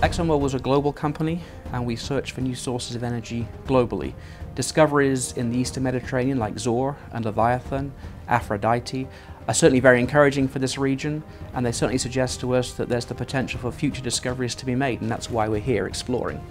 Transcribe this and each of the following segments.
ExxonMobil is a global company and we search for new sources of energy globally. Discoveries in the Eastern Mediterranean like Zohr and Leviathan, Aphrodite are certainly very encouraging for this region, and they certainly suggest to us that there's the potential for future discoveries to be made, and that's why we're here exploring.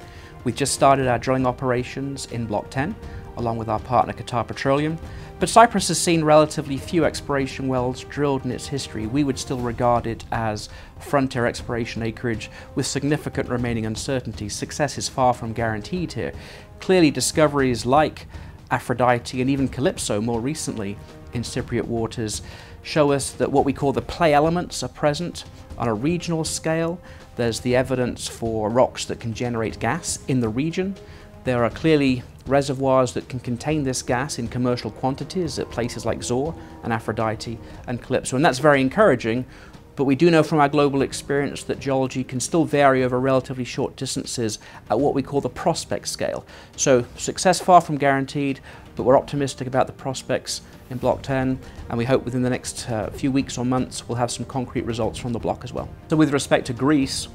We've just started our drilling operations in Block 10 along with our partner Qatar Petroleum, but Cyprus has seen relatively few exploration wells drilled in its history. We would still regard it as frontier exploration acreage with significant remaining uncertainty. Success is far from guaranteed here. Clearly discoveries like Aphrodite and even Calypso more recently in Cypriot waters show us that what we call the play elements are present on a regional scale. There's the evidence for rocks that can generate gas in the region. There are clearly reservoirs that can contain this gas in commercial quantities at places like Zohr and Aphrodite and Calypso, and that's very encouraging. But we do know from our global experience that geology can still vary over relatively short distances at what we call the prospect scale. So success far from guaranteed, but we're optimistic about the prospects in Block 10, and we hope within the next few weeks or months we'll have some concrete results from the block as well. So with respect to Greece,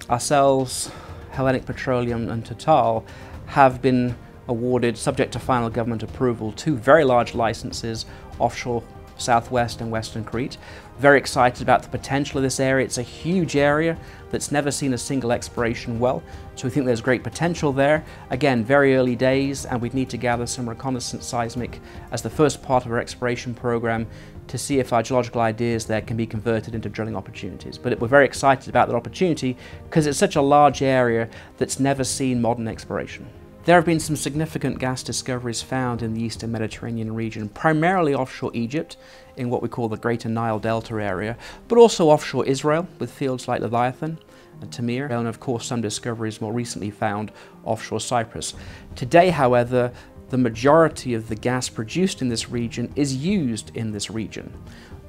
ourselves, Hellenic Petroleum and Total have been awarded, subject to final government approval, 2 very large licenses offshore southwest and western Crete. Very excited about the potential of this area. It's a huge area that's never seen a single exploration well, so we think there's great potential there. Again, very early days, and we'd need to gather some reconnaissance seismic as the first part of our exploration program to see if our geological ideas there can be converted into drilling opportunities. But we're very excited about that opportunity because it's such a large area that's never seen modern exploration. There have been some significant gas discoveries found in the Eastern Mediterranean region, primarily offshore Egypt in what we call the Greater Nile Delta area, but also offshore Israel with fields like Leviathan and Tamir, and of course some discoveries more recently found offshore Cyprus. Today, however, the majority of the gas produced in this region is used in this region.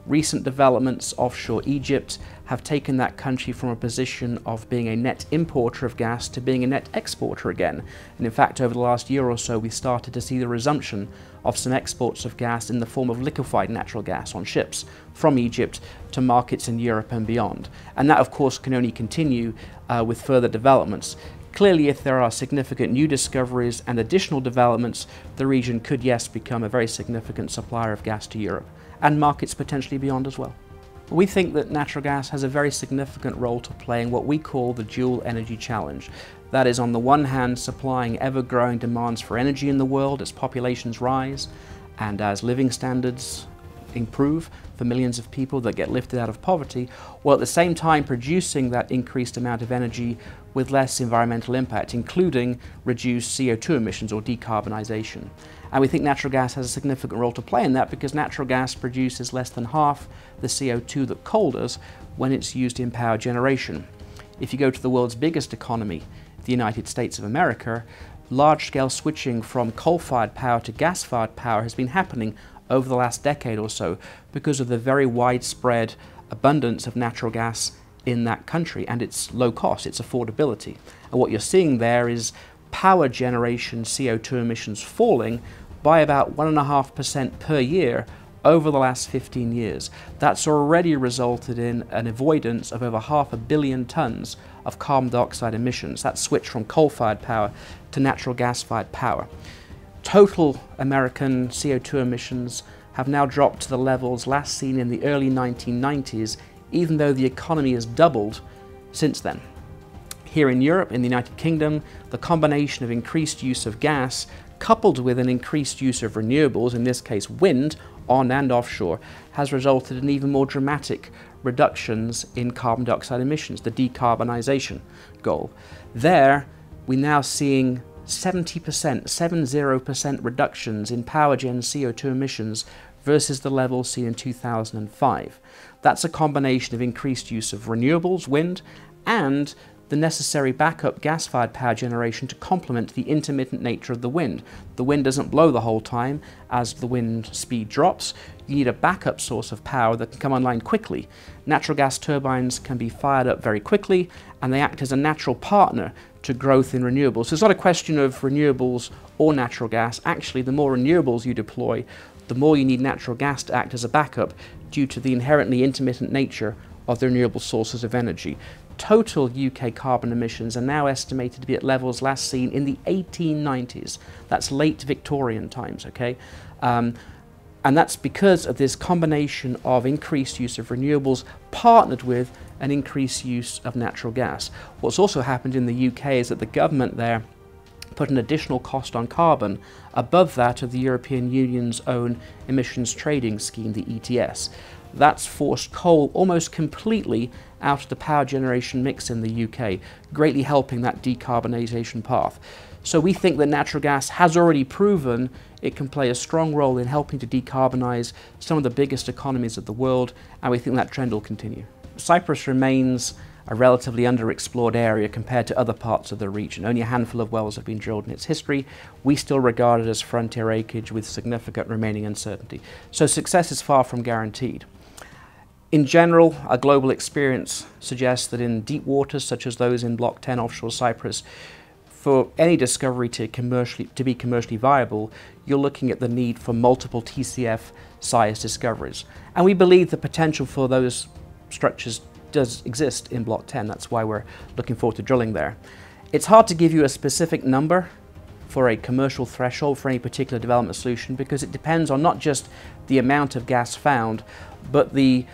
Recent developments offshore Egypt have taken that country from a position of being a net importer of gas to being a net exporter again. And in fact, over the last year or so, we started to see the resumption of some exports of gas in the form of liquefied natural gas on ships from Egypt to markets in Europe and beyond. And that, of course, can only continue with further developments. Clearly, if there are significant new discoveries and additional developments, the region could, yes, become a very significant supplier of gas to Europe and markets potentially beyond as well. We think that natural gas has a very significant role to play in what we call the dual energy challenge. That is, on the one hand, supplying ever-growing demands for energy in the world as populations rise and as living standards improve for millions of people that get lifted out of poverty, while at the same time producing that increased amount of energy with less environmental impact, including reduced CO2 emissions or decarbonisation. And we think natural gas has a significant role to play in that because natural gas produces less than half the CO2 that coal does when it's used in power generation. If you go to the world's biggest economy, the United States of America, large-scale switching from coal-fired power to gas-fired power has been happening over the last decade or so because of the very widespread abundance of natural gas in that country and its low cost, its affordability. And what you're seeing there is power generation CO2 emissions falling by about 1.5% per year over the last 15 years. That's already resulted in an avoidance of over 500 million tons of carbon dioxide emissions. That switch from coal-fired power to natural gas-fired power. Total American CO2 emissions have now dropped to the levels last seen in the early 1990s, even though the economy has doubled since then. Here in Europe, in the United Kingdom, the combination of increased use of gas coupled with an increased use of renewables, in this case wind, on and offshore, has resulted in even more dramatic reductions in carbon dioxide emissions, the decarbonisation goal. There, we're now seeing 70% reductions in power gen CO2 emissions versus the levels seen in 2005. That's a combination of increased use of renewables, wind, and the necessary backup gas-fired power generation to complement the intermittent nature of the wind. The wind doesn't blow the whole time as the wind speed drops. You need a backup source of power that can come online quickly. Natural gas turbines can be fired up very quickly and they act as a natural partner to growth in renewables. So it's not a question of renewables or natural gas. Actually, the more renewables you deploy, the more you need natural gas to act as a backup due to the inherently intermittent nature of the renewable sources of energy. total UK carbon emissions are now estimated to be at levels last seen in the 1890s. That's late Victorian times, okay? And that's because of this combination of increased use of renewables partnered with an increased use of natural gas. What's also happened in the UK is that the government there put an additional cost on carbon above that of the European Union's own emissions trading scheme, the ETS. That's forced coal almost completely out of the power generation mix in the UK, greatly helping that decarbonisation path. So we think that natural gas has already proven it can play a strong role in helping to decarbonise some of the biggest economies of the world, and we think that trend will continue. Cyprus remains a relatively underexplored area compared to other parts of the region. Only a handful of wells have been drilled in its history. We still regard it as frontier acreage with significant remaining uncertainty. So success is far from guaranteed. In general, our global experience suggests that in deep waters such as those in Block 10 offshore Cyprus, for any discovery to be commercially viable, you're looking at the need for multiple TCF-sized discoveries. And we believe the potential for those structures does exist in Block 10. That's why we're looking forward to drilling there. It's hard to give you a specific number for a commercial threshold for any particular development solution because it depends on not just the amount of gas found, but the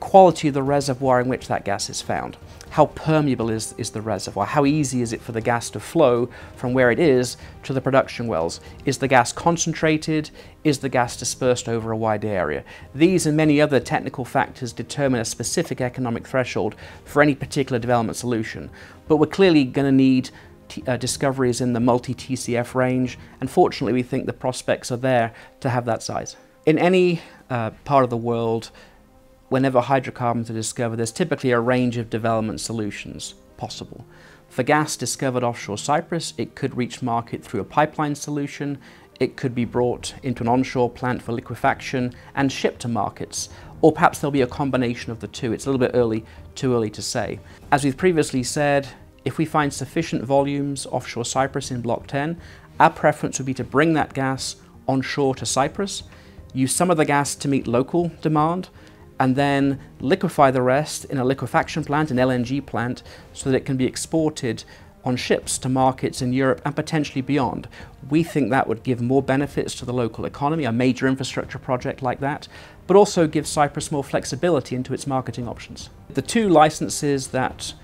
quality of the reservoir in which that gas is found. How permeable is the reservoir? How easy is it for the gas to flow from where it is to the production wells? Is the gas concentrated? Is the gas dispersed over a wide area? These and many other technical factors determine a specific economic threshold for any particular development solution. But we're clearly going to need discoveries in the multi-TCF range, and fortunately we think the prospects are there to have that size. In any part of the world, whenever hydrocarbons are discovered, there's typically a range of development solutions possible. For gas discovered offshore Cyprus, it could reach market through a pipeline solution, it could be brought into an onshore plant for liquefaction and shipped to markets, or perhaps there'll be a combination of the two. It's a little bit too early to say. As we've previously said, if we find sufficient volumes offshore Cyprus in Block 10, our preference would be to bring that gas onshore to Cyprus, use some of the gas to meet local demand, and then liquefy the rest in a liquefaction plant, an LNG plant, so that it can be exported on ships to markets in Europe and potentially beyond. We think that would give more benefits to the local economy, a major infrastructure project like that, but also give Cyprus more flexibility into its marketing options. The two licenses that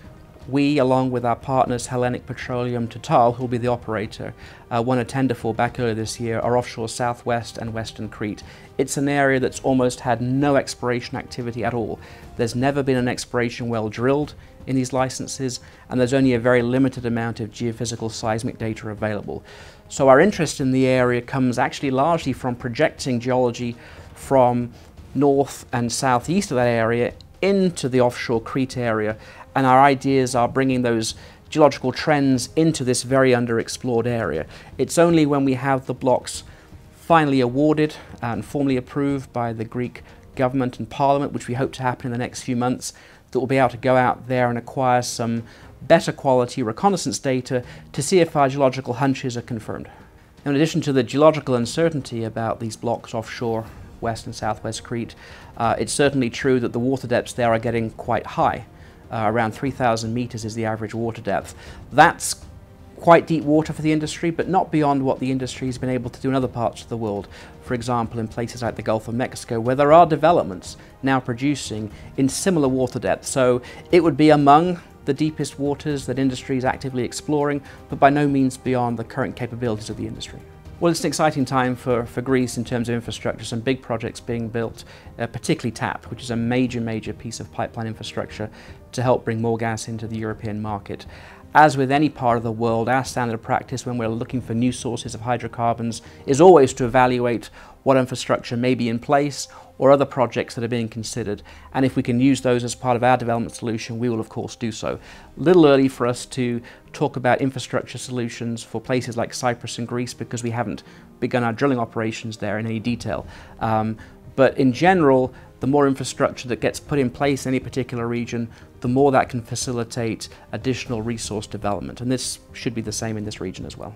we, along with our partners Hellenic Petroleum, Total, who will be the operator, won a tender for back earlier this year, are offshore Southwest and Western Crete. It's an area that's almost had no exploration activity at all. There's never been an exploration well drilled in these licenses, and there's only a very limited amount of geophysical seismic data available. So our interest in the area comes actually largely from projecting geology from north and southeast of that area into the offshore Crete area, and our ideas are bringing those geological trends into this very underexplored area. It's only when we have the blocks finally awarded and formally approved by the Greek government and parliament, which we hope to happen in the next few months, that we'll be able to go out there and acquire some better quality reconnaissance data to see if our geological hunches are confirmed. In addition to the geological uncertainty about these blocks offshore West and Southwest Crete, it's certainly true that the water depths there are getting quite high. Around 3,000 meters is the average water depth. That's quite deep water for the industry, but not beyond what the industry has been able to do in other parts of the world. For example, in places like the Gulf of Mexico, where there are developments now producing in similar water depths. So it would be among the deepest waters that industry is actively exploring, but by no means beyond the current capabilities of the industry. Well, it's an exciting time for Greece in terms of infrastructure. Some big projects being built, particularly TAP, which is a major piece of pipeline infrastructure to help bring more gas into the European market. As with any part of the world, our standard of practice when we're looking for new sources of hydrocarbons is always to evaluate what infrastructure may be in place or other projects that are being considered. And if we can use those as part of our development solution, we will of course do so. A little early for us to talk about infrastructure solutions for places like Cyprus and Greece because we haven't begun our drilling operations there in any detail. But in general, the more infrastructure that gets put in place in any particular region, the more that can facilitate additional resource development. And this should be the same in this region as well.